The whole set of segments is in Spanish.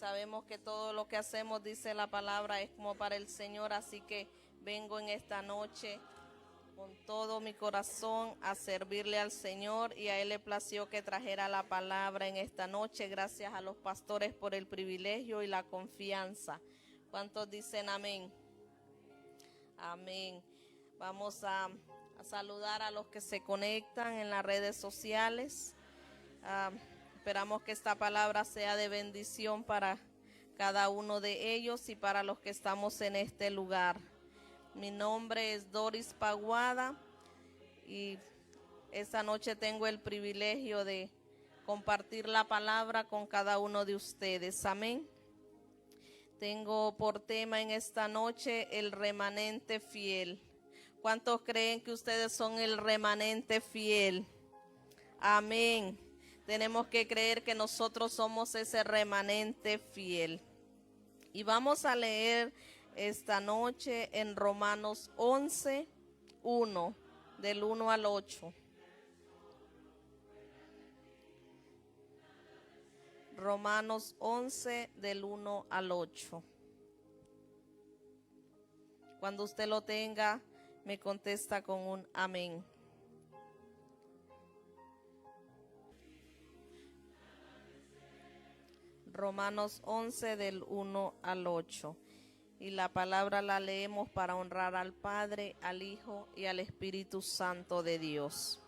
sabemos que todo lo que hacemos, dice la palabra, es como para el Señor, así que vengo en esta noche con todo mi corazón a servirle al Señor, y a Él le plació que trajera la palabra en esta noche. Gracias a los pastores por el privilegio y la confianza. ¿Cuántos dicen amén? Amén. Vamos a saludar a los que se conectan en las redes sociales. Esperamos que esta palabra sea de bendición para cada uno de ellos y para los que estamos en este lugar. Mi nombre es Doris Paguada y esta noche tengo el privilegio de compartir la palabra con cada uno de ustedes. Amén. Tengo por tema en esta noche el remanente fiel. ¿Cuántos creen que ustedes son el remanente fiel? Amén. Tenemos que creer que nosotros somos ese remanente fiel. Y vamos a leer esta noche en Romanos 11, 1, del 1 al 8. Romanos 11, del 1 al 8. Cuando usted lo tenga, me contesta con un amén. Romanos 11 del 1 al 8. Y la palabra la leemos para honrar al Padre, al Hijo y al Espíritu Santo de Dios.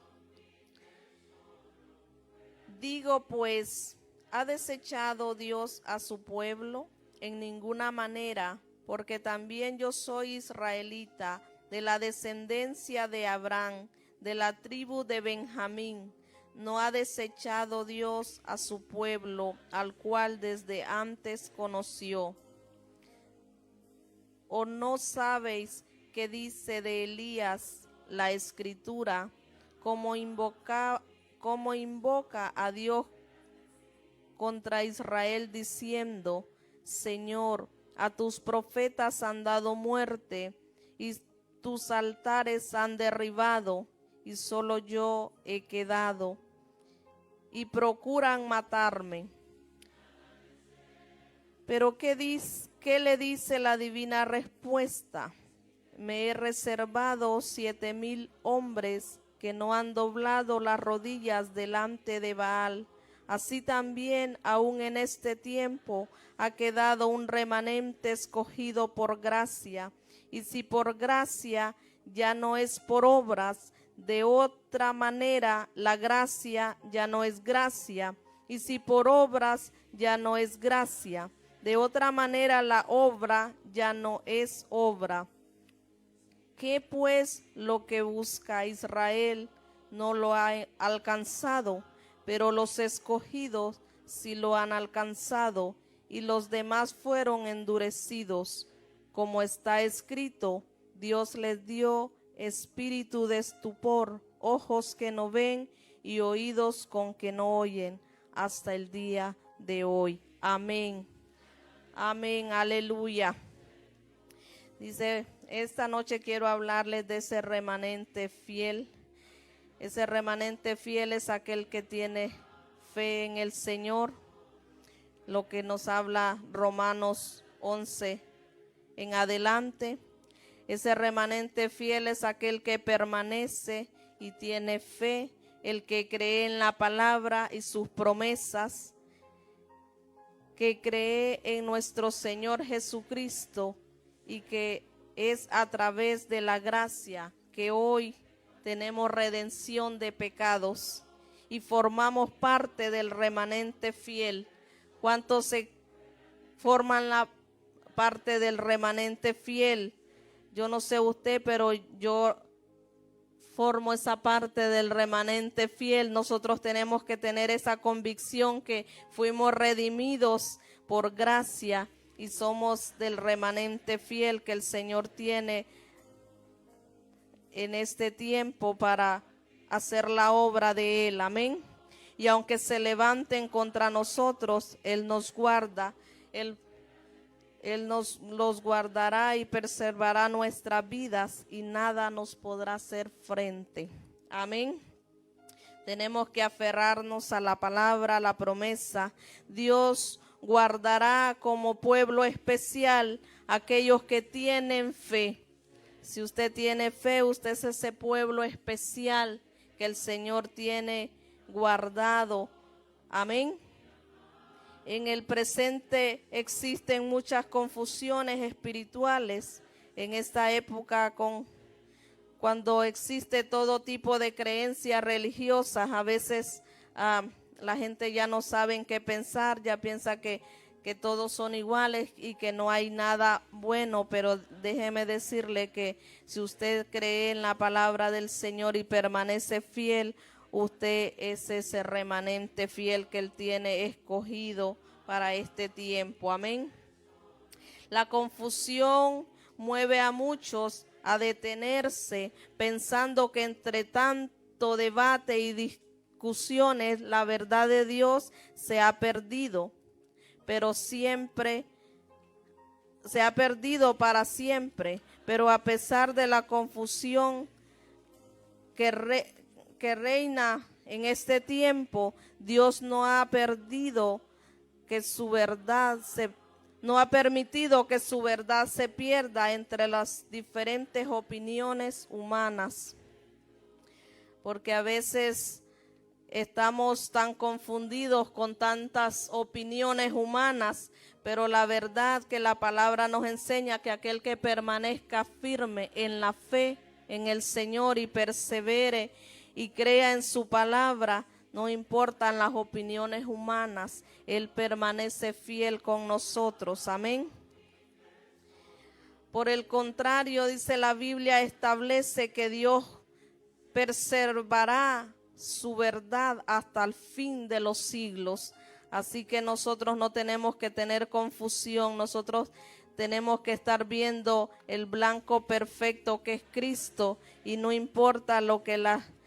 Digo pues, ¿ha desechado Dios a su pueblo? En ninguna manera, porque también yo soy israelita, de la descendencia de Abraham, de la tribu de Benjamín. ¿No ha desechado Dios a su pueblo, al cual desde antes conoció? ¿O no sabéis qué dice de Elías la Escritura, cómo invoca a Dios contra Israel, diciendo: Señor, a tus profetas han dado muerte, y tus altares han derribado, y solo yo he quedado, y procuran matarme? Pero ¿qué le dice la divina respuesta? Me he reservado 7,000 hombres que no han doblado las rodillas delante de Baal. Así también, aún en este tiempo, ha quedado un remanente escogido por gracia. Y si por gracia, ya no es por obras. De otra manera, la gracia ya no es gracia. Y si por obras, ya no es gracia. De otra manera, la obra ya no es obra. ¿Qué pues lo que busca Israel no lo ha alcanzado? Pero los escogidos sí lo han alcanzado, y los demás fueron endurecidos. Como está escrito, Dios les dio espíritu de estupor, ojos que no ven y oídos con que no oyen, hasta el día de hoy. Amén. Amén, aleluya. Dice, esta noche quiero hablarles de ese remanente fiel. Ese remanente fiel es aquel que tiene fe en el Señor. Lo que nos habla Romanos 11 en adelante. Ese remanente fiel es aquel que permanece y tiene fe, el que cree en la palabra y sus promesas, que cree en nuestro Señor Jesucristo, y que es a través de la gracia que hoy tenemos redención de pecados y formamos parte del remanente fiel. ¿Cuántos se forman la parte del remanente fiel? Yo no sé usted, pero yo formo esa parte del remanente fiel. Nosotros tenemos que tener esa convicción que fuimos redimidos por gracia y somos del remanente fiel que el Señor tiene en este tiempo para hacer la obra de Él. Amén. Y aunque se levanten contra nosotros, Él nos guarda. Él los guardará y preservará nuestras vidas, y nada nos podrá hacer frente. Amén. Tenemos que aferrarnos a la palabra, a la promesa. Dios guardará como pueblo especial aquellos que tienen fe. Si usted tiene fe, usted es ese pueblo especial que el Señor tiene guardado. Amén. En el presente existen muchas confusiones espirituales en esta época cuando existe todo tipo de creencias religiosas. A veces la gente ya no sabe en qué pensar, ya piensa que todos son iguales y que no hay nada bueno, pero déjeme decirle que si usted cree en la palabra del Señor y permanece fiel, usted es ese remanente fiel que Él tiene escogido para este tiempo. Amén. La confusión mueve a muchos a detenerse pensando que entre tanto debate y discusiones la verdad de Dios se ha perdido, pero siempre se ha perdido para siempre. Pero a pesar de la confusión que reina en este tiempo, Dios no ha permitido que su verdad se pierda entre las diferentes opiniones humanas, porque a veces estamos tan confundidos con tantas opiniones humanas, pero la verdad que la palabra nos enseña que aquel que permanezca firme en la fe en el Señor y persevere y crea en su palabra, no importan las opiniones humanas, Él permanece fiel con nosotros. Amén. Por el contrario, dice la Biblia, establece que Dios preservará su verdad hasta el fin de los siglos. Así que nosotros no tenemos que tener confusión, nosotros tenemos que estar viendo el blanco perfecto que es Cristo, y no importa lo que las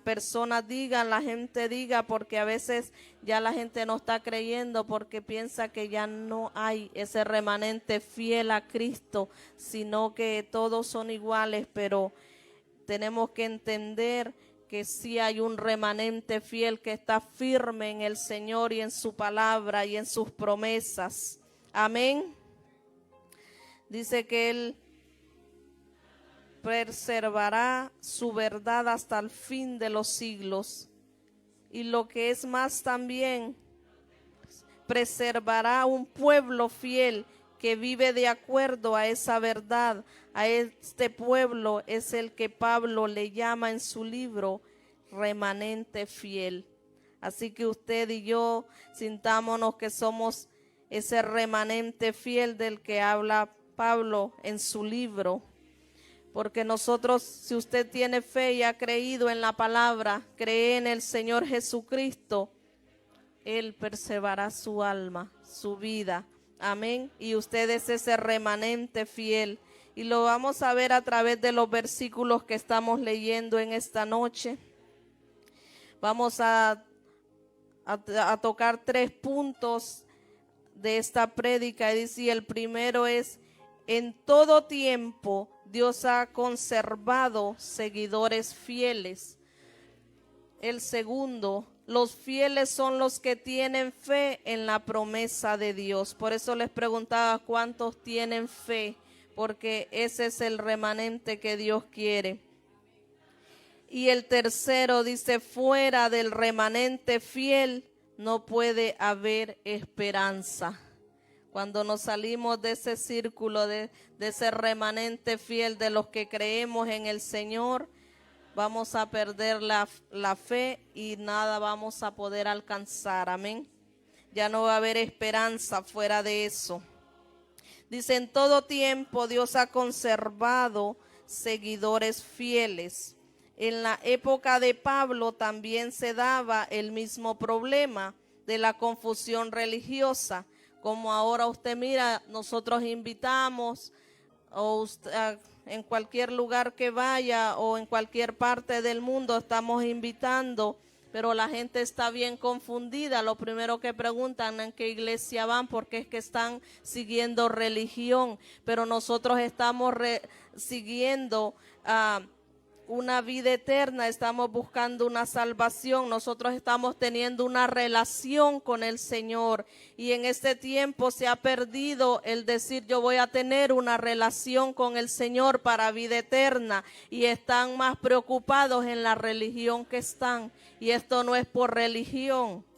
personas digan, la gente diga, porque a veces ya la gente no está creyendo porque piensa que ya no hay ese remanente fiel a Cristo, sino que todos son iguales, pero tenemos que entender que sí hay un remanente fiel que está firme en el Señor y en su palabra y en sus promesas. Amén. Dice que Él preservará su verdad hasta el fin de los siglos. Y lo que es más también, preservará un pueblo fiel que vive de acuerdo a esa verdad. A este pueblo es el que Pablo le llama en su libro remanente fiel. Así que usted y yo sintámonos que somos ese remanente fiel del que habla Pablo en su libro. Porque nosotros, si usted tiene fe y ha creído en la palabra, cree en el Señor Jesucristo, Él preservará su alma, su vida. Amén. Y usted es ese remanente fiel. Y lo vamos a ver a través de los versículos que estamos leyendo en esta noche. Vamos a tocar 3 puntos de esta prédica. Y dice, el primero es: en todo tiempo Dios ha conservado seguidores fieles. El segundo: los fieles son los que tienen fe en la promesa de Dios. Por eso les preguntaba cuántos tienen fe, porque ese es el remanente que Dios quiere. Y el tercero dice: fuera del remanente fiel no puede haber esperanza. Cuando nos salimos de ese círculo, de ese remanente fiel de los que creemos en el Señor, vamos a perder la fe y nada vamos a poder alcanzar. Amén. Ya no va a haber esperanza fuera de eso. Dice: en todo tiempo Dios ha conservado seguidores fieles. En la época de Pablo también se daba el mismo problema de la confusión religiosa. Como ahora usted mira, nosotros invitamos, o usted, en cualquier lugar que vaya o en cualquier parte del mundo estamos invitando, pero la gente está bien confundida. Lo primero que preguntan en qué iglesia van, porque es que están siguiendo religión, pero nosotros estamos siguiendo una vida eterna, estamos buscando una salvación, nosotros estamos teniendo una relación con el Señor, y en este tiempo se ha perdido el decir yo voy a tener una relación con el Señor para vida eterna, y están más preocupados en la religión que están, y esto no es por religión.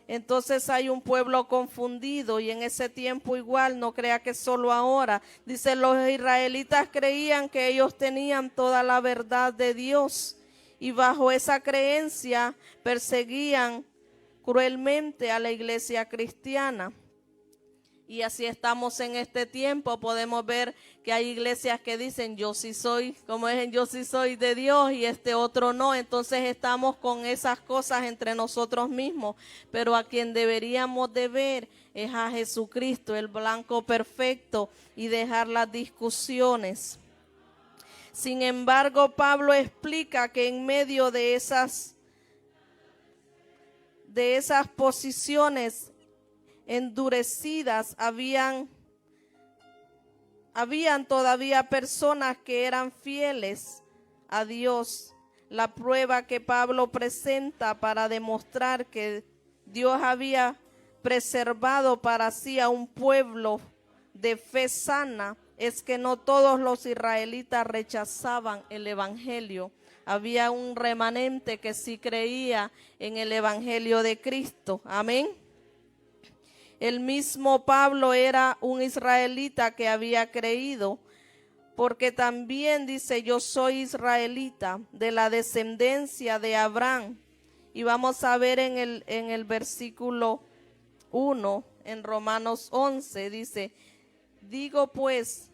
Entonces hay un pueblo confundido, y en ese tiempo igual, no crea que solo ahora. Dice, los israelitas creían que ellos tenían toda la verdad de Dios, y bajo esa creencia perseguían cruelmente a la iglesia cristiana. Y así estamos en este tiempo. Podemos ver que hay iglesias que dicen yo sí soy, como es, yo sí soy de Dios y este otro no. Entonces estamos con esas cosas entre nosotros mismos. Pero a quien deberíamos de ver es a Jesucristo, el blanco perfecto, y dejar las discusiones. Sin embargo, Pablo explica que en medio de esas posiciones endurecidas, habían todavía personas que eran fieles a Dios. La prueba que Pablo presenta para demostrar que Dios había preservado para sí a un pueblo de fe sana es que no todos los israelitas rechazaban el evangelio. Había un remanente que sí creía en el evangelio de Cristo. Amén. El mismo Pablo era un israelita que había creído, porque también dice, yo soy israelita de la descendencia de Abraham. Y vamos a ver en el versículo 1, en Romanos 11, dice, digo pues,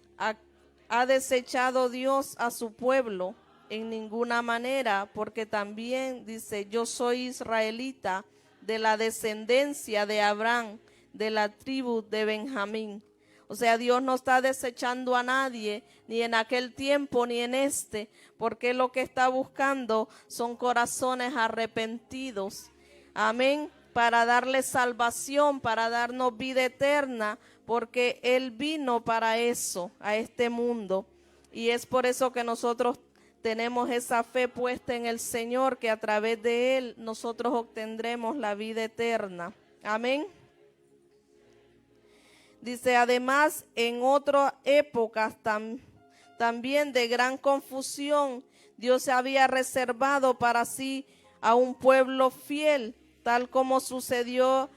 ¿ha desechado Dios a su pueblo? En ninguna manera, porque también dice, yo soy israelita de la descendencia de Abraham, de la tribu de Benjamín. O sea, Dios no está desechando a nadie, ni en aquel tiempo ni en este, porque lo que está buscando son corazones arrepentidos. Amén. Para darle salvación, para darnos vida eterna, porque Él vino para eso, a este mundo. Y es por eso que nosotros tenemos esa fe puesta en el Señor, que a través de Él nosotros obtendremos la vida eterna. Amén. Dice, además, en otras épocas también de gran confusión, Dios se había reservado para sí a un pueblo fiel, tal como sucedió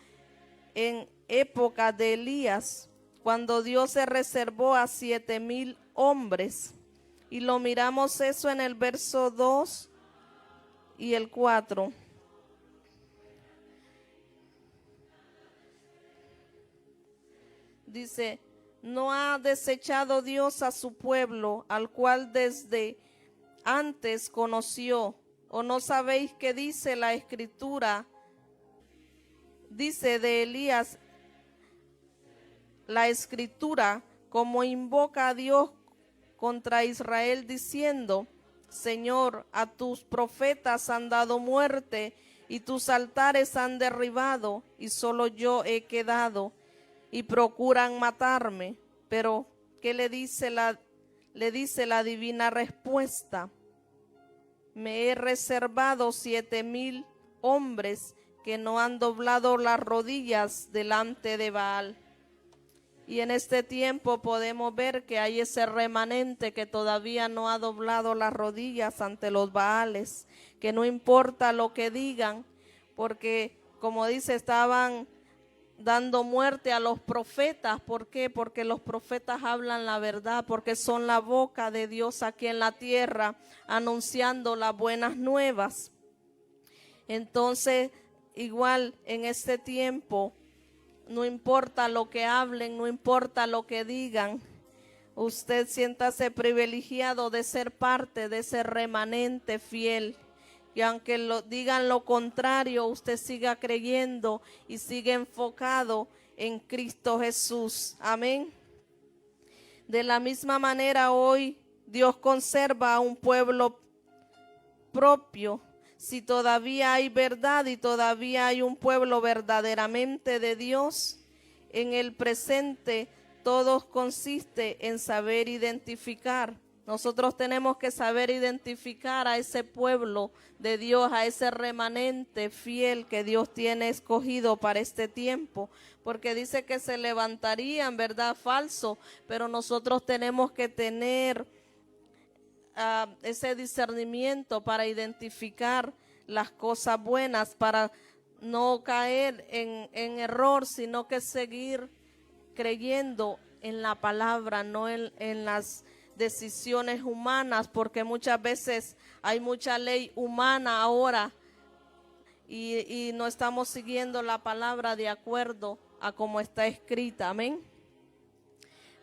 en época de Elías, cuando Dios se reservó a 7,000 hombres. Y lo miramos eso en el verso 2 y el 4. Dice, no ha desechado Dios a su pueblo, al cual desde antes conoció. ¿O no sabéis qué dice la Escritura? Dice de Elías, la Escritura, como invoca a Dios contra Israel, diciendo, Señor, a tus profetas han dado muerte, y tus altares han derribado, y solo yo he quedado, y procuran matarme. Pero ¿qué le dice la divina respuesta? Me he reservado 7,000 hombres que no han doblado las rodillas delante de Baal. Y en este tiempo podemos ver que hay ese remanente que todavía no ha doblado las rodillas ante los Baales, que no importa lo que digan, porque como dice, estaban dando muerte a los profetas. ¿Por qué? Porque los profetas hablan la verdad, porque son la boca de Dios aquí en la tierra, anunciando las buenas nuevas. Entonces, igual en este tiempo, no importa lo que hablen, no importa lo que digan, usted siéntase privilegiado de ser parte de ese remanente fiel. Y aunque digan lo contrario, usted siga creyendo y siga enfocado en Cristo Jesús. Amén. De la misma manera, hoy Dios conserva a un pueblo propio. Si todavía hay verdad y todavía hay un pueblo verdaderamente de Dios, en el presente todo consiste en saber identificar Nosotros tenemos que saber identificar a ese pueblo de Dios, a ese remanente fiel que Dios tiene escogido para este tiempo, porque dice que se levantarían, ¿verdad? Falso, pero nosotros tenemos que tener ese discernimiento para identificar las cosas buenas, para no caer en error, sino que seguir creyendo en la palabra, no en las decisiones humanas, porque muchas veces hay mucha ley humana ahora y no estamos siguiendo la palabra de acuerdo a como está escrita. Amén.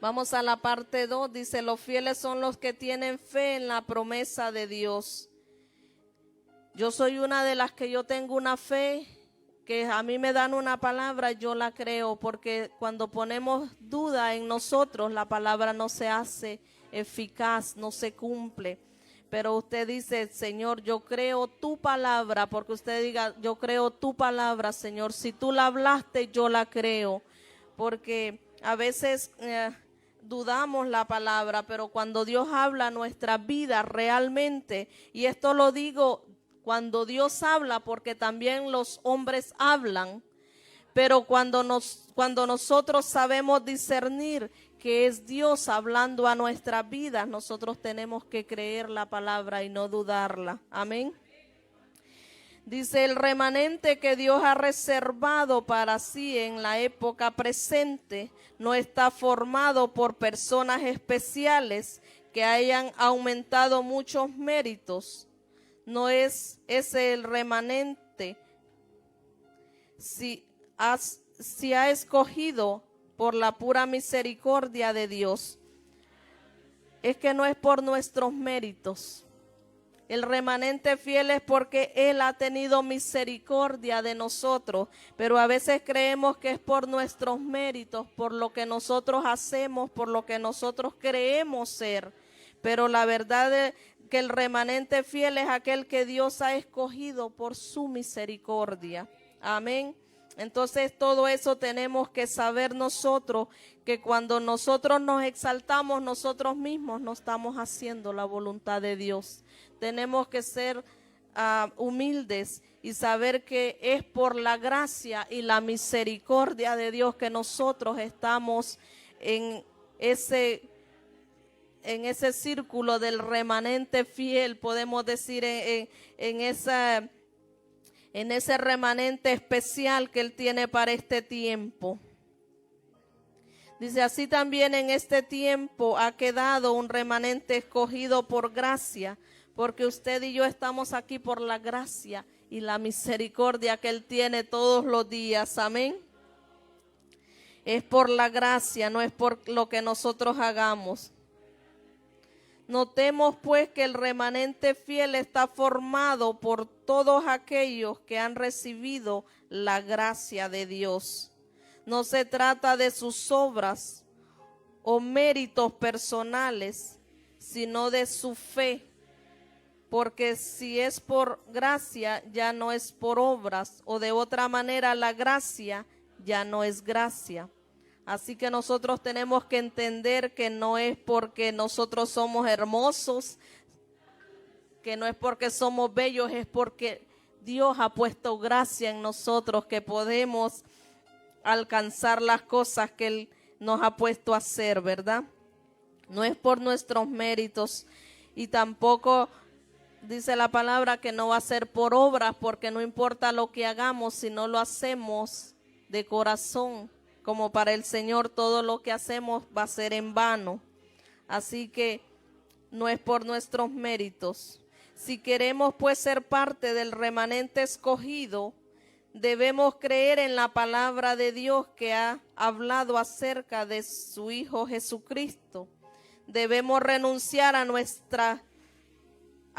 Vamos a la parte 2, dice: los fieles son los que tienen fe en la promesa de Dios. Yo soy una de las que yo tengo una fe que a mí me dan una palabra, yo la creo, porque cuando ponemos duda en nosotros, la palabra no se hace eficaz, no se cumple. Pero usted dice: Señor, yo creo tu palabra, porque usted diga: yo creo tu palabra, Señor. Si tú la hablaste, yo la creo, porque a veces dudamos la palabra, pero cuando Dios habla a nuestra vida realmente, y esto lo digo cuando Dios habla, porque también los hombres hablan, pero cuando nosotros sabemos discernir que es Dios hablando a nuestras vidas, nosotros tenemos que creer la palabra y no dudarla. Amén. Dice: el remanente que Dios ha reservado para sí en la época presente no está formado por personas especiales que hayan aumentado muchos méritos. No es ese el remanente si ha escogido por la pura misericordia de Dios. Es que no es por nuestros méritos. El remanente fiel es porque Él ha tenido misericordia de nosotros, pero a veces creemos que es por nuestros méritos, por lo que nosotros hacemos, por lo que nosotros creemos ser. Pero la verdad es que el remanente fiel es aquel que Dios ha escogido por su misericordia. Amén. Entonces todo eso tenemos que saber nosotros, que cuando nosotros nos exaltamos nosotros mismos no estamos haciendo la voluntad de Dios. Tenemos que ser humildes y saber que es por la gracia y la misericordia de Dios que nosotros estamos en ese círculo del remanente fiel, podemos decir, en ese remanente especial que Él tiene para este tiempo. Dice: así también en este tiempo ha quedado un remanente escogido por gracia, porque usted y yo estamos aquí por la gracia y la misericordia que Él tiene todos los días. Amén. Es por la gracia, no es por lo que nosotros hagamos. Notemos pues que el remanente fiel está formado por todos aquellos que han recibido la gracia de Dios. No se trata de sus obras o méritos personales, sino de su fe. Porque si es por gracia, ya no es por obras, o de otra manera la gracia ya no es gracia. Así que nosotros tenemos que entender que no es porque nosotros somos hermosos, que no es porque somos bellos, es porque Dios ha puesto gracia en nosotros, que podemos alcanzar las cosas que Él nos ha puesto a hacer, ¿verdad? No es por nuestros méritos, y tampoco dice la palabra que no va a ser por obras, porque no importa lo que hagamos, si no lo hacemos de corazón, como para el Señor, todo lo que hacemos va a ser en vano. Así que no es por nuestros méritos. Si queremos pues ser parte del remanente escogido, debemos creer en la palabra de Dios que ha hablado acerca de su Hijo Jesucristo. Debemos renunciar a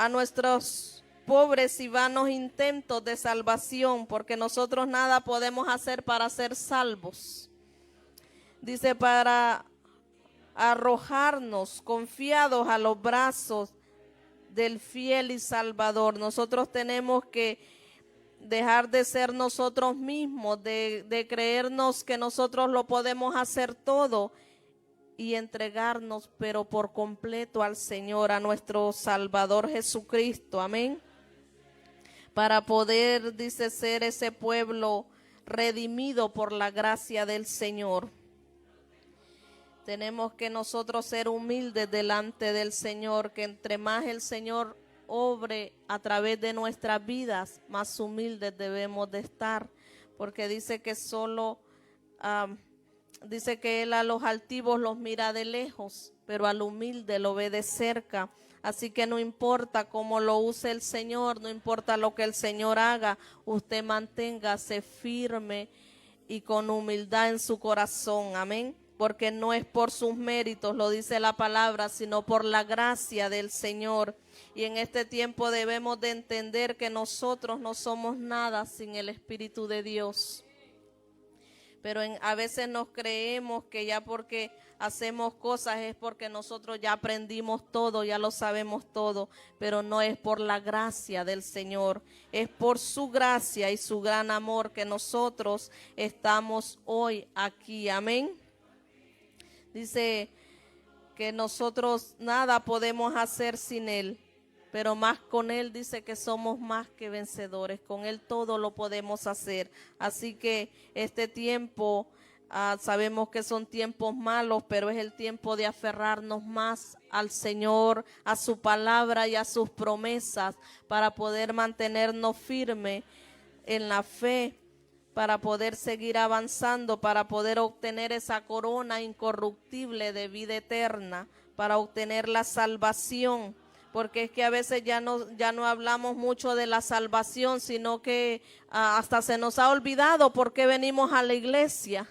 nuestros pobres y vanos intentos de salvación, porque nosotros nada podemos hacer para ser salvos. Dice: para arrojarnos confiados a los brazos del fiel y Salvador. Nosotros tenemos que dejar de ser nosotros mismos, de creernos que nosotros lo podemos hacer todo, y entregarnos, pero por completo al Señor, a nuestro Salvador Jesucristo. Amén. Para poder, dice, ser ese pueblo redimido por la gracia del Señor. Tenemos que nosotros ser humildes delante del Señor, que entre más el Señor obre a través de nuestras vidas, más humildes debemos de estar, porque dice que dice que Él a los altivos los mira de lejos, pero al humilde lo ve de cerca. Así que no importa cómo lo use el Señor, no importa lo que el Señor haga, usted manténgase firme y con humildad en su corazón. Amén. Porque no es por sus méritos, lo dice la palabra, sino por la gracia del Señor. Y en este tiempo debemos de entender que nosotros no somos nada sin el Espíritu de Dios. Pero a veces nos creemos que ya porque hacemos cosas es porque nosotros ya aprendimos todo, ya lo sabemos todo, pero no es por la gracia del Señor, es por su gracia y su gran amor que nosotros estamos hoy aquí. Amén. Dice que nosotros nada podemos hacer sin Él, pero más con Él dice que somos más que vencedores. Con Él todo lo podemos hacer. Así que este tiempo, sabemos que son tiempos malos, pero es el tiempo de aferrarnos más al Señor, a su palabra y a sus promesas, para poder mantenernos firmes en la fe, para poder seguir avanzando, para poder obtener esa corona incorruptible de vida eterna, para obtener la salvación. Porque es que a veces ya no hablamos mucho de la salvación, sino que hasta se nos ha olvidado por qué venimos a la iglesia.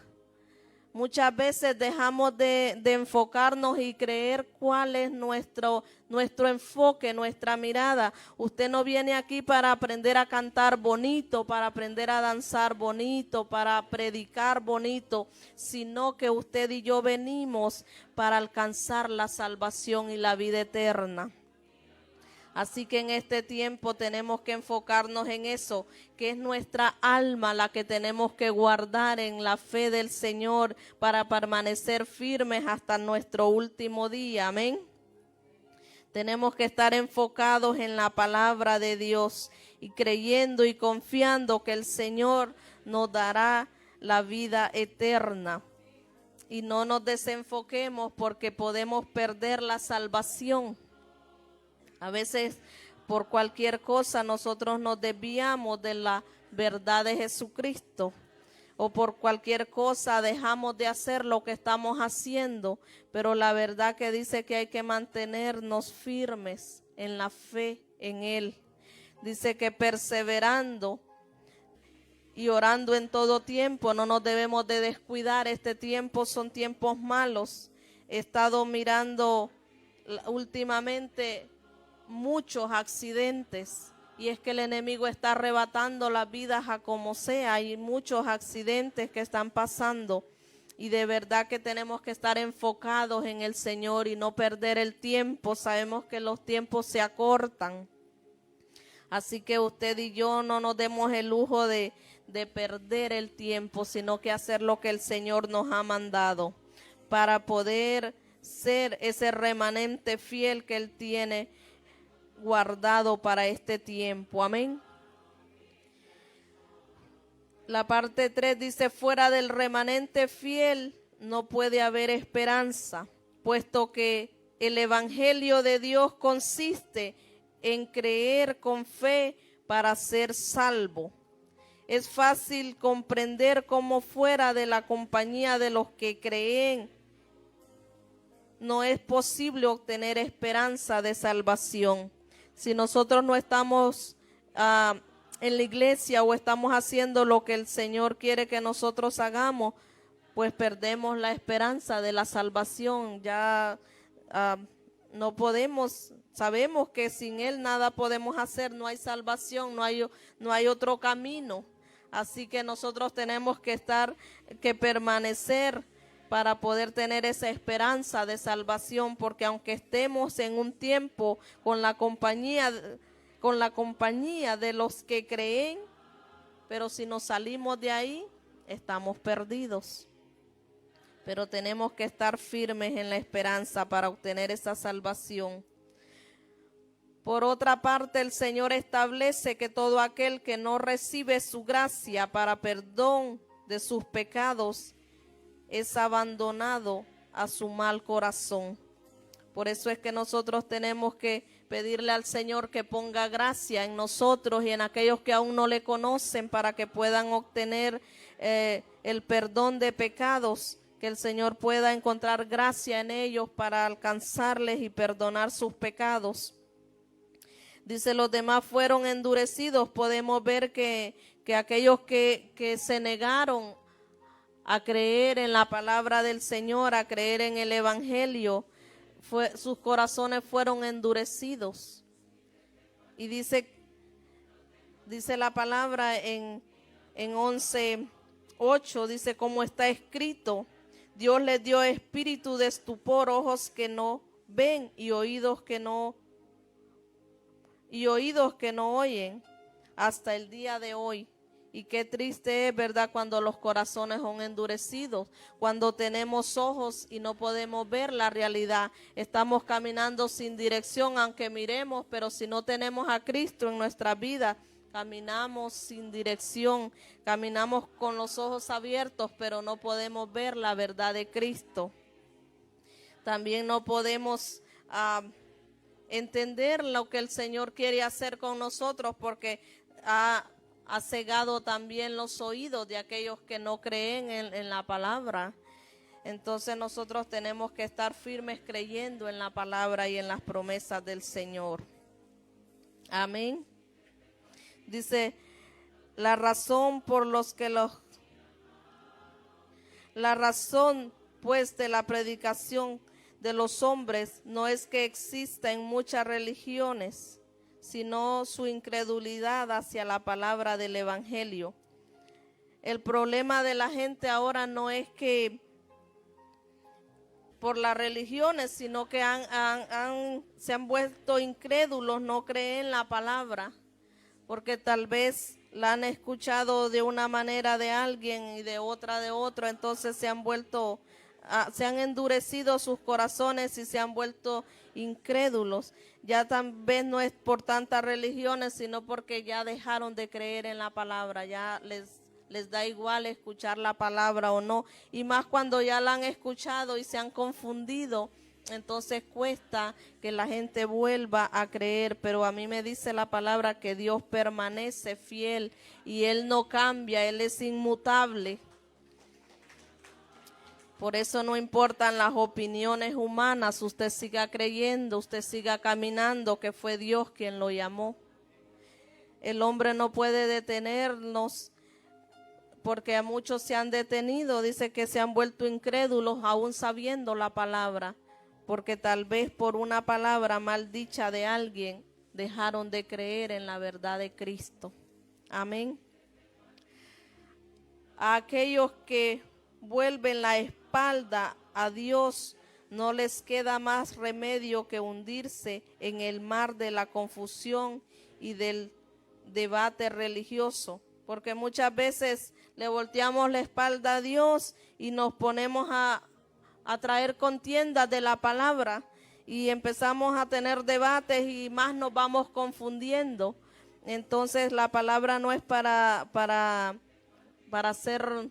Muchas veces dejamos de enfocarnos y creer cuál es nuestro enfoque, nuestra mirada. Usted no viene aquí para aprender a cantar bonito, para aprender a danzar bonito, para predicar bonito, sino que usted y yo venimos para alcanzar la salvación y la vida eterna. Así que en este tiempo tenemos que enfocarnos en eso, que es nuestra alma la que tenemos que guardar en la fe del Señor para permanecer firmes hasta nuestro último día. Amén. Tenemos que estar enfocados en la palabra de Dios y creyendo y confiando que el Señor nos dará la vida eterna. Y no nos desenfoquemos porque podemos perder la salvación. A veces por cualquier cosa nosotros nos desviamos de la verdad de Jesucristo, o por cualquier cosa dejamos de hacer lo que estamos haciendo, pero la verdad que dice que hay que mantenernos firmes en la fe en Él. Dice que perseverando y orando en todo tiempo, no nos debemos de descuidar. Este tiempo son tiempos malos. He estado mirando últimamente muchos accidentes, y es que el enemigo está arrebatando las vidas a como sea. Hay muchos accidentes que están pasando y de verdad que tenemos que estar enfocados en el Señor y no perder el tiempo. Sabemos que los tiempos se acortan, así que usted y yo no nos demos el lujo de perder el tiempo, sino que hacer lo que el Señor nos ha mandado para poder ser ese remanente fiel que Él tiene guardado para este tiempo. Amén. La parte 3 dice: fuera del remanente fiel no puede haber esperanza, puesto que el evangelio de Dios consiste en creer con fe para ser salvo. Es fácil comprender cómo fuera de la compañía de los que creen no es posible obtener esperanza de salvación. Si nosotros no estamos en la iglesia o estamos haciendo lo que el Señor quiere que nosotros hagamos, pues perdemos la esperanza de la salvación. Ya no podemos, sabemos que sin Él nada podemos hacer, no hay salvación, no hay otro camino. Así que nosotros tenemos que permanecer para poder tener esa esperanza de salvación, porque aunque estemos en un tiempo con la compañía de los que creen, pero si nos salimos de ahí, estamos perdidos. pero tenemos que estar firmes en la esperanza para obtener esa salvación. Por otra parte, el Señor establece que todo aquel que no recibe su gracia para perdón de sus pecados es abandonado a su mal corazón. Por eso es que nosotros tenemos que pedirle al Señor que ponga gracia en nosotros y en aquellos que aún no le conocen para que puedan obtener el perdón de pecados, que el Señor pueda encontrar gracia en ellos para alcanzarles y perdonar sus pecados. Dice, los demás fueron endurecidos. Podemos ver que aquellos que se negaron a creer en la palabra del Señor, a creer en el Evangelio, sus corazones fueron endurecidos. Y dice la palabra en 11:8, dice, como está escrito, Dios les dio espíritu de estupor, ojos que no ven y oídos que no oyen, hasta el día de hoy. Y qué triste es, ¿verdad?, cuando los corazones son endurecidos, cuando tenemos ojos y no podemos ver la realidad. Estamos caminando sin dirección, aunque miremos, pero si no tenemos a Cristo en nuestra vida, caminamos sin dirección, caminamos con los ojos abiertos, pero no podemos ver la verdad de Cristo. También no podemos entender lo que el Señor quiere hacer con nosotros, porque ha cegado también los oídos de aquellos que no creen en la palabra. Entonces nosotros tenemos que estar firmes creyendo en la palabra y en las promesas del Señor. Amén. Dice, la razón pues de la predicación de los hombres no es que exista en muchas religiones, sino su incredulidad hacia la palabra del Evangelio. El problema de la gente ahora no es que por las religiones, sino que se han vuelto incrédulos, no creen la palabra, porque tal vez la han escuchado de una manera de alguien y de otra de otro, entonces se han endurecido sus corazones y se han vuelto incrédulos. Ya tal vez no es por tantas religiones, sino porque ya dejaron de creer en la palabra, ya les da igual escuchar la palabra o no, y más cuando ya la han escuchado y se han confundido, entonces cuesta que la gente vuelva a creer. Pero a mí me dice la palabra que Dios permanece fiel y Él no cambia, Él es inmutable. Por eso no importan las opiniones humanas, usted siga creyendo, usted siga caminando, que fue Dios quien lo llamó. El hombre no puede detenernos, porque a muchos se han detenido, dice que se han vuelto incrédulos aún sabiendo la palabra, porque tal vez por una palabra mal dicha de alguien dejaron de creer en la verdad de Cristo. Amén. A aquellos que vuelven la espalda a Dios, no les queda más remedio que hundirse en el mar de la confusión y del debate religioso, porque muchas veces le volteamos la espalda a Dios y nos ponemos a traer contiendas de la palabra y empezamos a tener debates y más nos vamos confundiendo. Entonces la palabra no es para hacer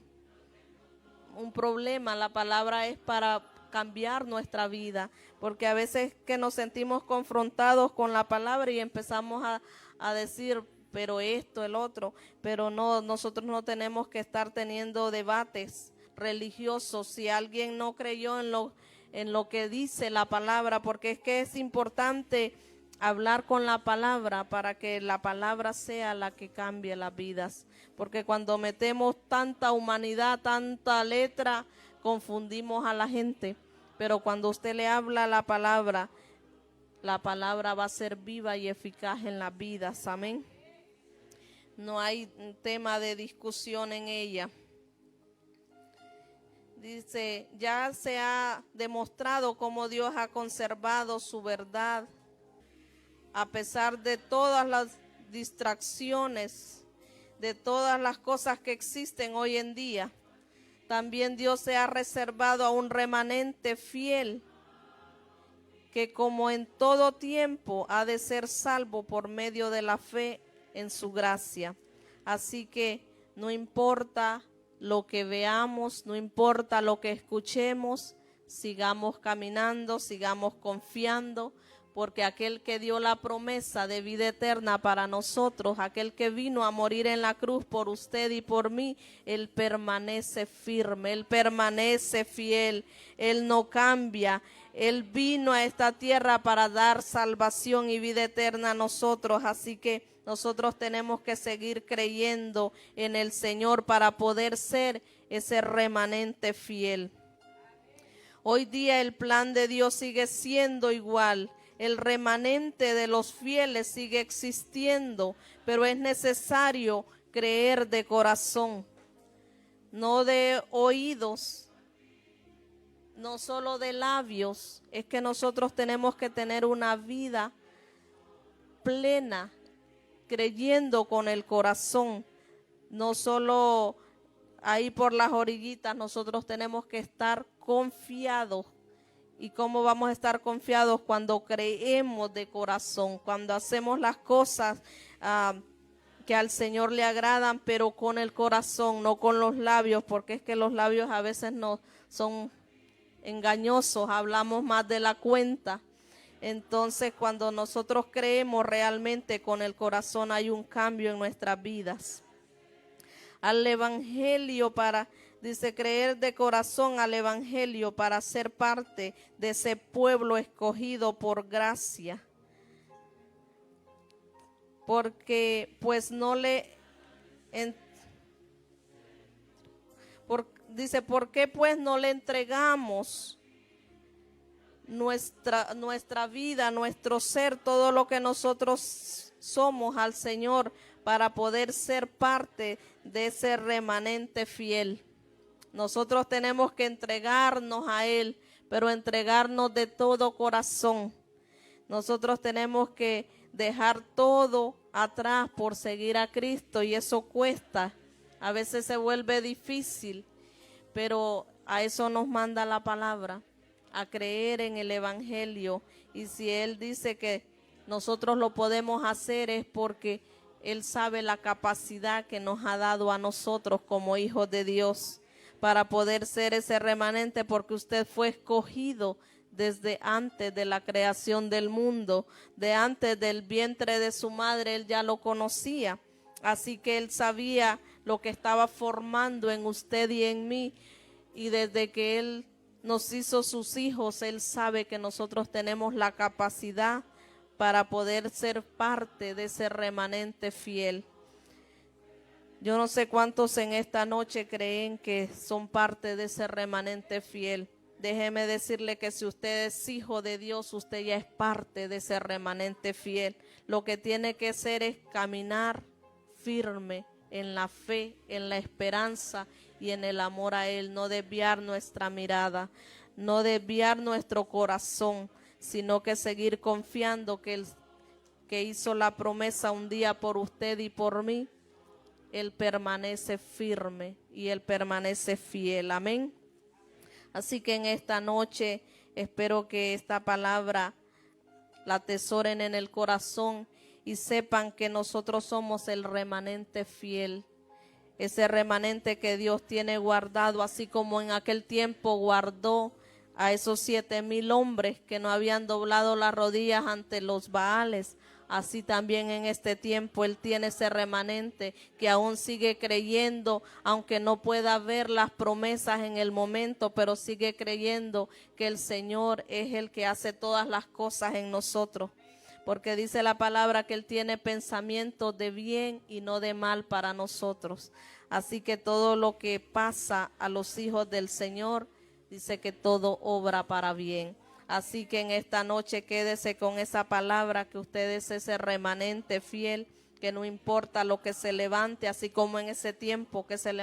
un problema, la palabra es para cambiar nuestra vida, porque a veces que nos sentimos confrontados con la palabra y empezamos a decir, pero esto, el otro, pero no, nosotros no tenemos que estar teniendo debates religiosos si alguien no creyó en lo que dice la palabra, porque es que es importante hablar con la palabra para que la palabra sea la que cambie las vidas, porque cuando metemos tanta humanidad, tanta letra, confundimos a la gente, pero cuando usted le habla la palabra va a ser viva y eficaz en las vidas. Amén. No hay un tema de discusión en ella. Dice, ya se ha demostrado cómo Dios ha conservado su verdad a pesar de todas las distracciones, de todas las cosas que existen hoy en día. también Dios se ha reservado a un remanente fiel, que como en todo tiempo ha de ser salvo por medio de la fe en su gracia. Así que no importa lo que veamos, no importa lo que escuchemos, sigamos caminando, sigamos confiando, porque aquel que dio la promesa de vida eterna para nosotros, aquel que vino a morir en la cruz por usted y por mí, Él permanece firme, Él permanece fiel, Él no cambia. Él vino a esta tierra para dar salvación y vida eterna a nosotros, así que nosotros tenemos que seguir creyendo en el Señor para poder ser ese remanente fiel. Hoy día el plan de Dios sigue siendo igual. El remanente de los fieles sigue existiendo, pero es necesario creer de corazón, no de oídos, no solo de labios. Es que nosotros tenemos que tener una vida plena, creyendo con el corazón, no solo ahí por las orillitas. Nosotros tenemos que estar confiados. ¿Y cómo vamos a estar confiados? Cuando creemos de corazón, cuando hacemos las cosas que al Señor le agradan, pero con el corazón, no con los labios, porque es que los labios a veces no son engañosos, hablamos más de la cuenta. Entonces, cuando nosotros creemos realmente con el corazón, hay un cambio en nuestras vidas. Al Evangelio dice, creer de corazón al Evangelio para ser parte de ese pueblo escogido por gracia. Porque pues dice, ¿por qué pues no le entregamos nuestra vida, nuestro ser, todo lo que nosotros somos al Señor para poder ser parte de ese remanente fiel? Nosotros tenemos que entregarnos a Él, pero entregarnos de todo corazón. Nosotros tenemos que dejar todo atrás por seguir a Cristo, y eso cuesta. A veces se vuelve difícil, pero a eso nos manda la palabra, a creer en el Evangelio. Y si Él dice que nosotros lo podemos hacer, es porque Él sabe la capacidad que nos ha dado a nosotros como hijos de Dios para poder ser ese remanente, porque usted fue escogido desde antes de la creación del mundo, de antes del vientre de su madre. Él ya lo conocía, así que Él sabía lo que estaba formando en usted y en mí, y desde que Él nos hizo sus hijos, Él sabe que nosotros tenemos la capacidad para poder ser parte de ese remanente fiel. Yo no sé cuántos en esta noche creen que son parte de ese remanente fiel. Déjeme decirle que si usted es hijo de Dios, usted ya es parte de ese remanente fiel. Lo que tiene que hacer es caminar firme en la fe, en la esperanza y en el amor a Él. No desviar nuestra mirada, no desviar nuestro corazón, sino que seguir confiando que Él, que hizo la promesa un día por usted y por mí, Él permanece firme y Él permanece fiel. Amén. Así que en esta noche espero que esta palabra la atesoren en el corazón y sepan que nosotros somos el remanente fiel. Ese remanente que Dios tiene guardado, así como en aquel tiempo guardó a esos 7,000 hombres que no habían doblado las rodillas ante los Baales. Así también en este tiempo Él tiene ese remanente que aún sigue creyendo, aunque no pueda ver las promesas en el momento, pero sigue creyendo que el Señor es el que hace todas las cosas en nosotros. Porque dice la palabra que Él tiene pensamientos de bien y no de mal para nosotros. Así que todo lo que pasa a los hijos del Señor, dice que todo obra para bien. Así que en esta noche quédese con esa palabra, que usted es ese remanente fiel, que no importa lo que se levante, así como en ese tiempo que se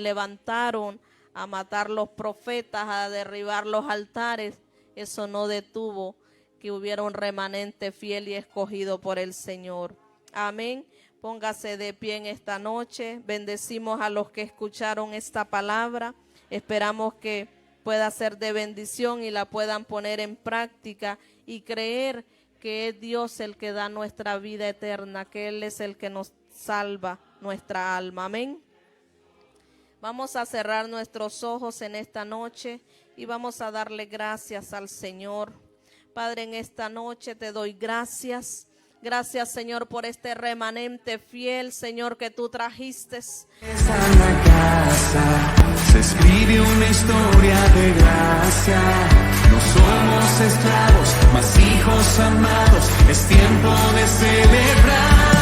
levantaron a matar los profetas, a derribar los altares, eso no detuvo que hubiera un remanente fiel y escogido por el Señor. Amén. Póngase de pie en esta noche. Bendecimos a los que escucharon esta palabra. Esperamos que pueda ser de bendición y la puedan poner en práctica y creer que es Dios el que da nuestra vida eterna, que Él es el que nos salva nuestra alma. Amén. Vamos a cerrar nuestros ojos en esta noche y vamos a darle gracias al Señor. Padre, en esta noche te doy gracias. Gracias, Señor, por este remanente fiel, Señor, que tú trajiste. En la casa se escribe una historia de gracia. No somos esclavos, mas hijos amados. Es tiempo de celebrar.